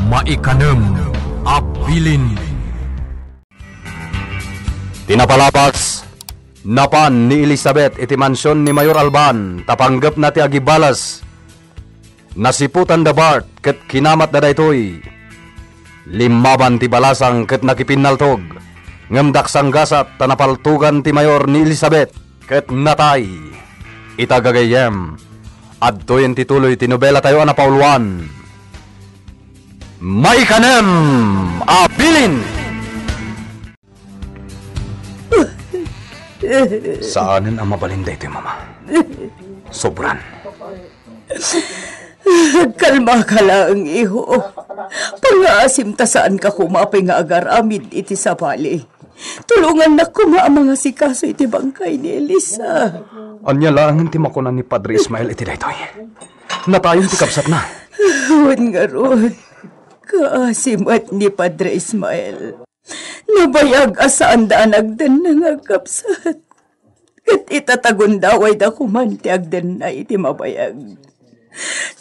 Maikanem, Abilin. Tinapalabas, napan ni Elizabeth iti mansyon ni Mayor Alban, tapanggap na ti agibalas. Nasiputan da Bart, ket kinamat na daytoy. Limaban ti balasang ket nakipinaltog, ngamdak sanggasat tanapaltugan ti Mayor ni Elizabeth, ket natay. Itagagayem, adtoyen tituloy ti nobela tayo na pauluan. Maikanem, Abilin! Saanin ang mabalinday ito, mama? Sobran. Kalma ka lang, iho. Pangaasim ta saan ka kumapay nga agaramid iti sabali. Tulungan na kuma ang mga sikaso iti bangkay ni Elisa. Anya lang ti makunan ni Padre Ismael iti daytoy. Natayon ti kapsat na. Huwag nga ron. Kaasim at ni Padre Ismael. Nabayag asaan da nagdan na nga kapsat. Kat itatagundaway da kumanti agdan na iti mabayag.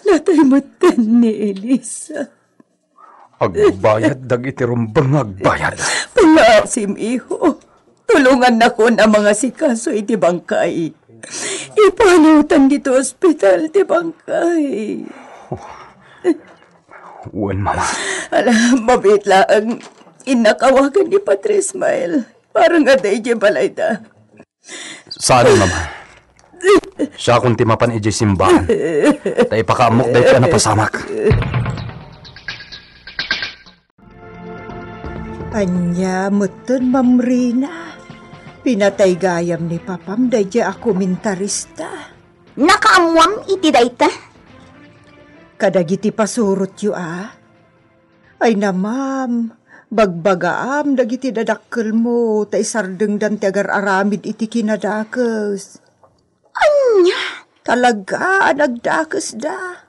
Nataymutan ni Elisa. Agbayad dagiti rumbang agbayad. Pangasim, iho. Tulungan na ko na mga sikaso iti bangkay. Ipanutan dito ospital iti bangkay. Uwan, mama. Alam, mabit lang. Inakawagan ni Padre Ismael. Parang aday di balay da. Saan, mama? Siya kung timapan iji simbahan. Tay pakaamok day ka napasamak. Anya, mutun, Ma'am Rina. Pinatay gayam ni Papam, day ako mintarista. Nakaamuam iti dayta? Kadagiti pasurot yu Ay na, ma'am. Bagbagaam, dagiti dadakkel mo, tay sardeng dan tiagar aramid iti kinadakes. Anya? Talaga, nagdakes da.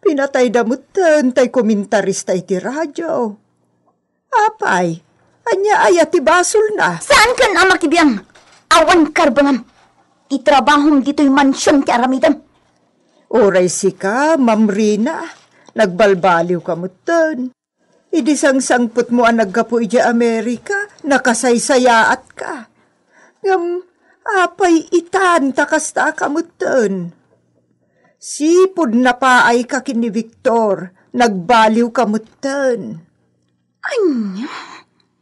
Pinatay damutan, tay komentarista iti radyo. Apay, anya ay ati basol na. Saan kan amakibiyang? Awan karbangam. Itrabahom dito'y mansyon ti aramidam. Oray sika, Ma'am Rina. Nagbalbaliw ka mutan. Idi sang-sangput mo ang naggapo iti Amerika, nakasaysayaat ka. Ngam, apay itan, takasta ka mutan. Sipod na paay ka kini Victor, nagbaliw ka mutan. Anya?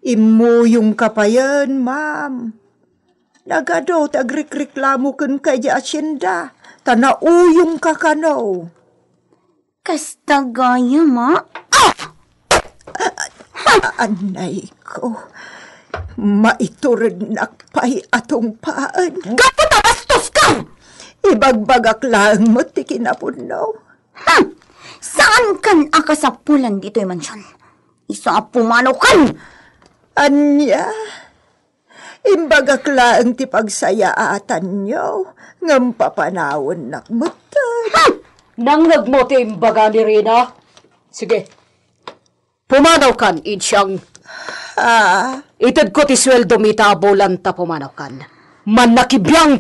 Imuyong ka pa yan, ma'am. Nagado, tagrik-reklamo kun kay di asyenda, tanauyong ka kano. Kasta gaya, ma? Anay ko, maiturid nakpay atong paan. Gapo tabastos ka! Ibagbagak lang mo ti kinapunaw. Saan kan akasapulan dito'y mansyon? Isa pumanaw kan! Anya, imbagak lang ti pagsayaatan nyo, ngam papanawon nakmutan. Nangnag mo ti imbaga ni Rina? Sige, pumanaw kan, Idsyang. Itad ko ti sweldo mitabulan ta pumanaw kan. Manakibiyang!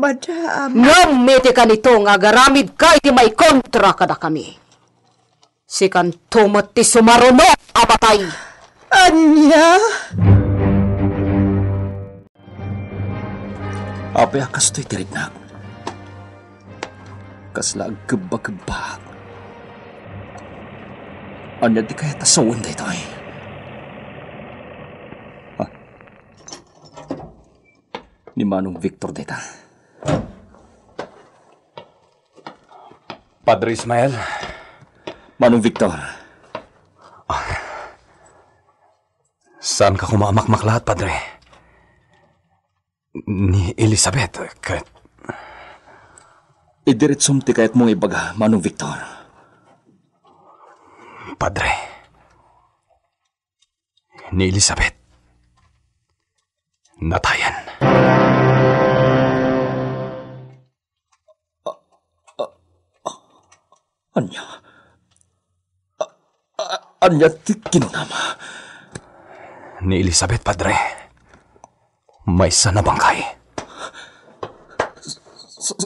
Madam. Ngam meti ka nito nga garamid ka iti may kontra kada kami. Sikan tumot ti sumaruno apatay. Anya? Apay akas to'y tirignak. Kasla agkaba-kaba. Anya di kaya tasawan da ito eh. Ni Manong Victor da ita. Padre Ismael. Manong Victor. Saan ka kumamakmak lahat, Padre? Ni Elizabeth, kat... Idiritsum ti kayat mong ibaga, Manong Victor. Padre, ni Elizabeth, natayan. Anya? Anya ti kinama? Ni Elizabeth, Padre, may isa na bangkay.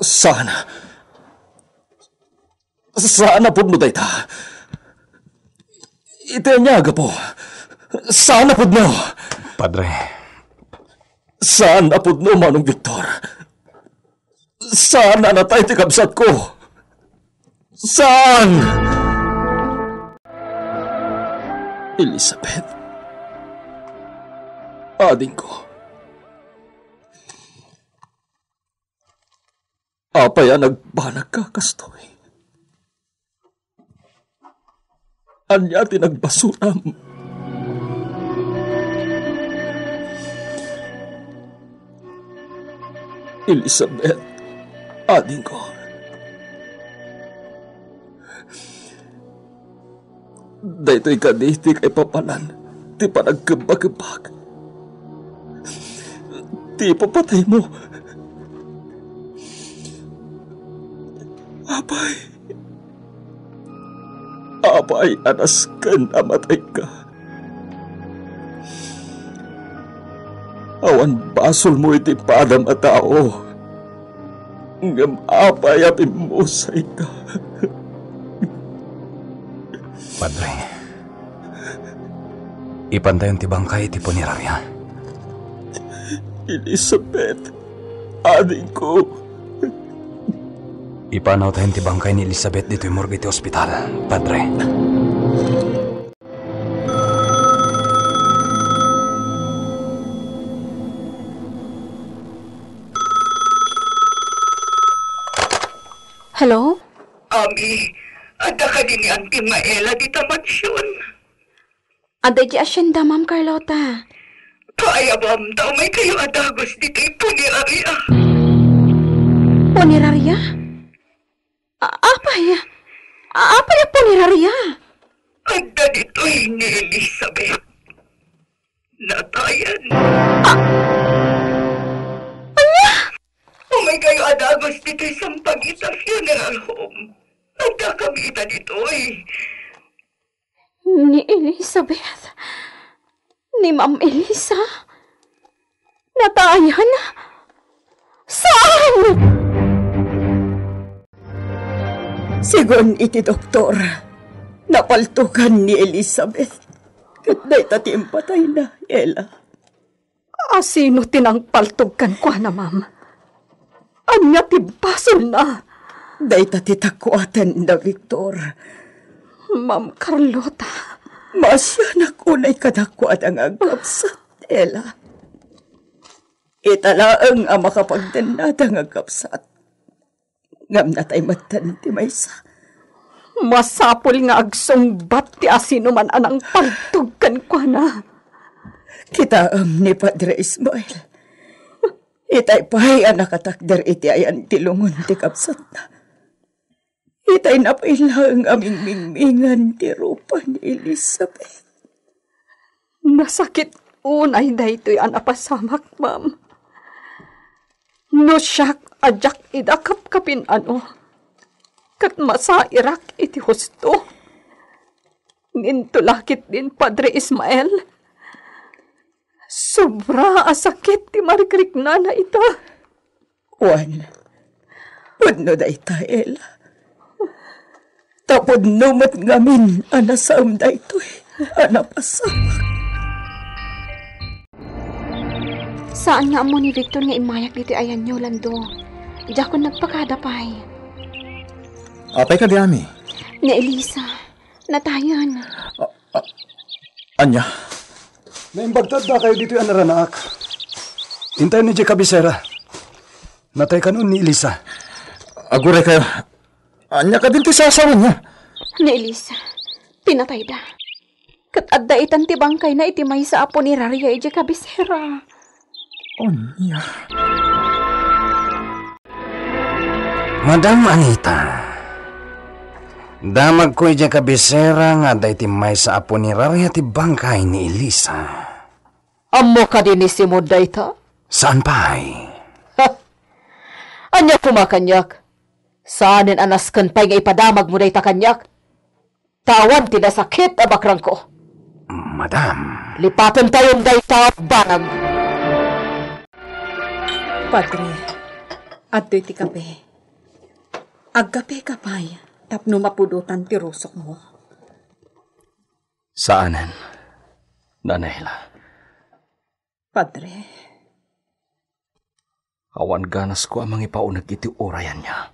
Sana. Sana po mo dayta. Ito niya, po. Saan apod no? Padre, Saan apod no, Manong Victor? Saan na natay ti kabsat ko? Saan? Elizabeth. Ading ko. Apay ang nagbanag ka, kastoy. Anya tinagbasuram. Elizabeth, ading ko. Daytoy kaditi kay papalan, ti panagkabag-bag. Ti papatay mo. Apay, anas ka namatay ka. Awan basol mo iti padam at tao. Ngam apay apimusay ka. Padre, ipantayon ti bangkay ti punerarya. Elizabeth, ading ko. Ipanaw tayo ti bangkay ni Elizabeth dito yung morgue ti ospital, Padre. Hello? Ami, ada ka din ni Auntie Maela di tamasyon. Ada di asyenda, Ma'am Carlota. Kaya bam daw may kayo adagos di kay Punerarya. Punerarya? Apay? Apay ang punerarya? Ada dito'y ni Elizabeth. Natayan. Umay kayo adagos di kay Sampaguita Funeral Home. Ada kami ita dito'y. Ni Elizabeth? Ni Ma'am Elisa? Natayan? Saan? Sigon iti doktor, napaltukan ni Elizabeth. Katday tatim patay na, Ella. Sino tinangpaltog kan kwa na, Ma'am? Anya tibasol na. Day tatitakuatan na, Victor. Ma'am Carlota. Masya na kunay kadakuat ang agkapsat, Ella. Italaang ang makapagdanad ang agkapsat. Ngam natay matan ti maysa. Masapol nga agsungbat ti asino man anang paltog kan kwa na. Kita ni Padre Ismael. Itay pahay ang nakatakder iti ayan tilungon ti kapsat na. Itay napailang aming mingmingan ti rupa ni Elizabeth. Nasakit unay daytoy an apasamak, Ma'am. No siyak ajak idakap kapin ano. Kat masairak iti husto. Nintulakit din Padre Ismael. Sobra asakit ti margrik na ita. Juan, pudno da ita, Ella. Tapod numat ngamin, anasaam da ito'y, anapasamak. Saan nga mo ni Victor nga imayak dito ayan nyo, Lando? Diya ko nagpakadapay. Apay ka di, Ami? Ni Elisa, natayan. Anya? Naimbagtad ba kayo dito yung anaranak? Hintayin ni Jay Cabecera. Natay ka noon ni Elisa. Aguray kayo. Anya ka din ti sasawan niya. Ni Elisa, pinatay da. Kat adda itan ti bangkay na iti may sa apo ni Raria iti Cabecera. Anya? Madam Anita, damag ko iti Cabecera nga da iti may sa apo ni Raria ti bangkay ni Elisa. Amo ka din isimod dayta? Saan pa'y? Anya kumakanyak? Saanin anaskan pa'y nga ipadamag mo dayta kanyak? Tawan tinasakit abakrang ko. Madam. Lipatan tayong dayta banag. Padre, adto'y ti kape. Agkape kapay, tapno mapudutan ti rusok mo. Saanan, Nanayla? Padre, Awan ganas ko amang ipaunag iti orayan niya.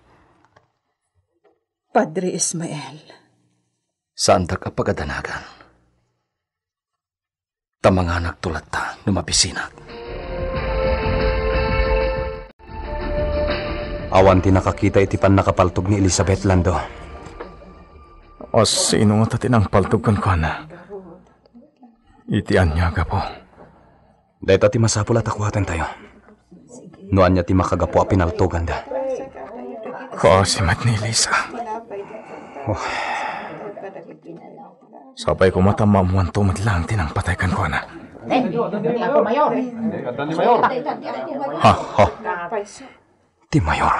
Padre Ismael, Saan ta kapagadanagan? Tamanganak tulat ta numapisinat. Awan tinakakita iti pan nakapaltog ni Elizabeth Lando. O sino nga tatinang paltugan ko na? Itian niya po. Dahil ti masapul at akuhatin tayo. Noan niya ti makagapo a pinaltogan da. Ko si Mat ni Elisa. Sabay ko matamamuan tumad lang tinang pataykan ko na. Ha. Ti Mayor.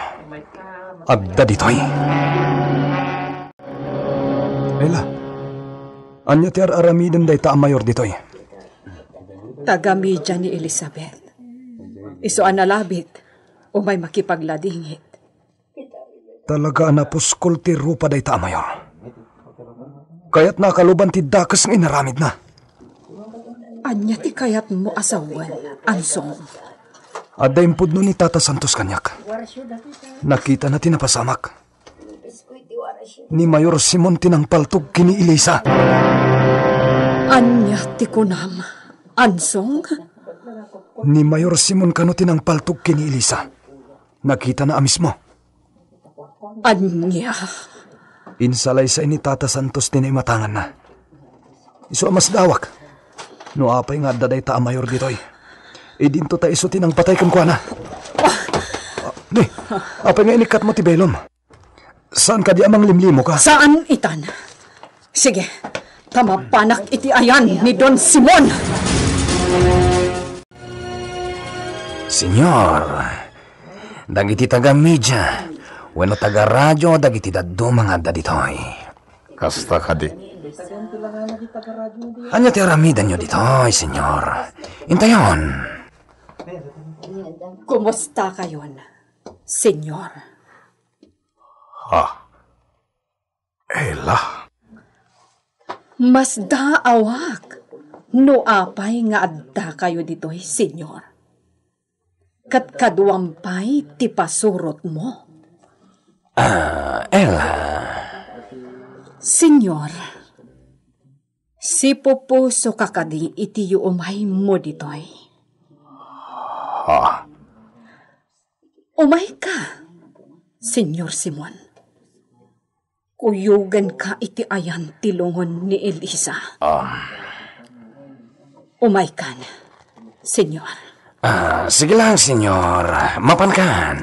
Agda ditoy. Ela. Anya ti aramiden day ta Mayor ditoy. taga-media ni Elizabeth. Iso analabit, o may makipagladingit. Talaga na puskol ti rupa day ta Mayor. Kaya't nakaluban ti dakas ng inaramid na. Anya ti kayat mo asawan, ansong. Aday pudno ni Tata Santos kanyak. Nakita na tinapasamak. Ni Mayor Simon tinang paltog kini Elisa. Anya ti kunam, ansong. Ni Mayor Simon kano tinang paltog kini Elisa. Nakita na amis mo. Anya. Insalay sa ini Tata Santos tinaimatangan na. Iso amas dawak. No apay nga daday ta Mayor ditoy. Dinto ta iso tinang patay kan kuana. Di, apay nga inikat mo ti belom. Saan ka di amang limlimo ka? Saan itan? Sige, tamapanak iti ayan ni Don Simon. Senyor, dagiti taga-media, wano taga-radyo, dagiti daddo mga daditoy. Kasta ka di. Anya ti aramidan nyo ditoy, senyor. Intayon. Kumusta kayon, senyor? Ela. Mas daawak, no apay nga adda kayo dito'y, senyor. Kat kaduampay ti pasurot mo. Ela. Senyor, si pupuso kakadi iti umay mo dito'y. Umay ka, Senyor Simon. Kuyugan ka iti ayan tilungon ni Elisa. Umay ka na, Senyor. Sige lang, senyor. Mapan kan.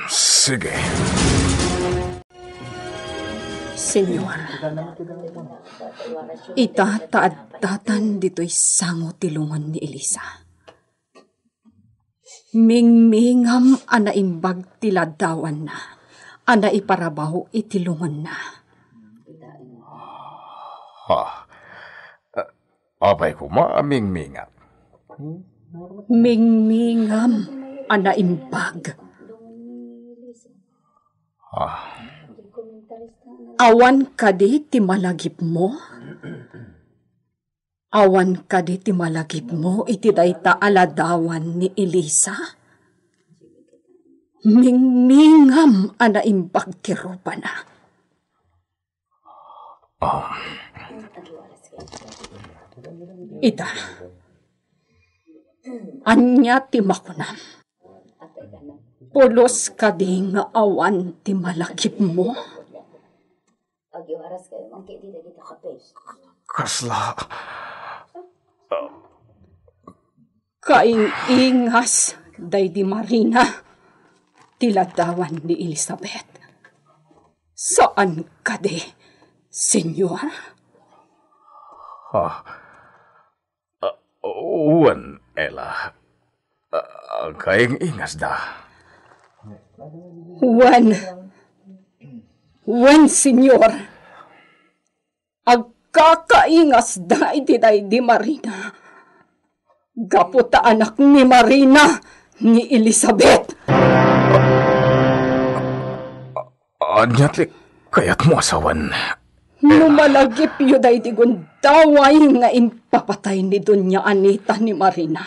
Sige. Senyor, itataad-tatan dito'y sango tilungon ni Elisa. Mingmingam anaimbag tiladawan na, anaiparabaho itilungon na. Apay ko maaming-mingat. Mingmingam anaimbag. Awan kadi ti malagip mo? Awan kadi ti malagip mo iti dayta aladawan ni Elisa? Mingmingam anaimbag ti rupa na. Ita. Anya ti makunam. Pulos kadi nga awan ti malagip mo? Kasla. Kaingas, day di Marina, tiladawan ni Elizabeth. Saan ka di, senyor? Uwan, Ela. Kaing ingas da. Wan, senyor. Agkakaingas da iti day di Marina. Gaputa anak ni Marina, ni Elizabeth. Anyatlik, kaya't mo asawan. Lumalagip yu day di gundaway nga impapatay ni Dunya Anita ni Marina.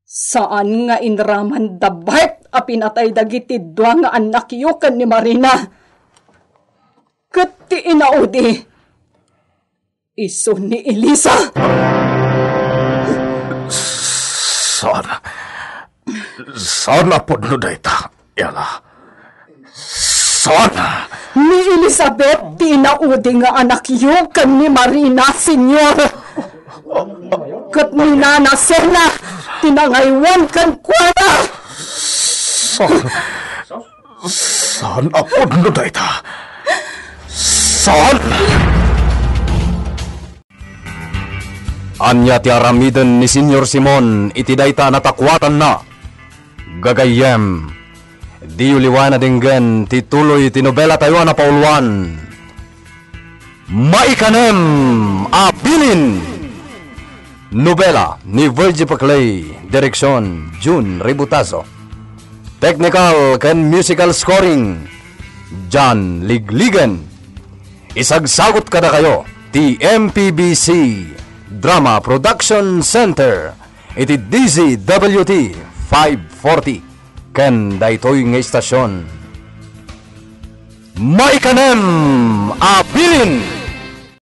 Saan nga inraman dabait a pinatay dagiti dua nga anak yu ken ni Marina. Ket ti inaudi iso ni Elisa. Sana po no dayta, yala. Sana. Ni Elizabeth ti inaudi nga anak yu ken ni Marina, senyor. Ket ni Nana Sena tinangaywan kan kuwana. Sana po no dayta. Sana. Anya ti aramiden ni Senyor Simon iti dayta natakwatan na. Gagayem, di uliwan na dinggen ti tuloy ti nobela tayo na pauluan. Maikanem Abilin! Nobela ni Virgie Paclay, direksyon June Ributazo. Technical ken musical scoring John Ligligan. Isagsagot kada kayo ti MPBC Drama Production Center iti DZWT 540 ken daytoy nga istasyon. Maikanem Abilin!